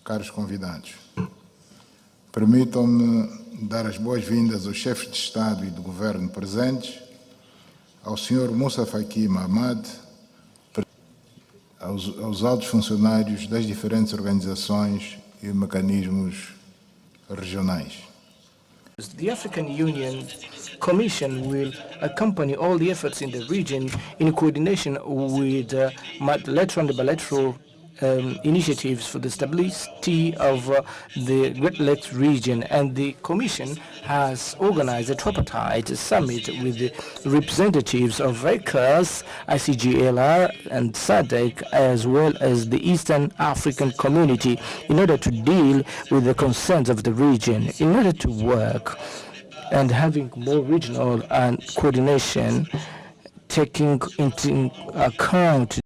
caros convidados. Permitam-me dar as boas-vindas aos chefes de Estado e de Governo presentes, ao Sr. Moussa Faki Mahamat, aos altos funcionários das diferentes organizações e mecanismos regionais. The African Union Commission will accompany all the efforts in the region in coordination with multilateral and bilateral initiatives for the stability of the Great Lakes region, and the Commission has organized a tripartite summit with the representatives of ECOWAS, ICGLR and SADC, as well as the Eastern African Community, in order to deal with the concerns of the region. In order to work and having more regional and coordination, taking into account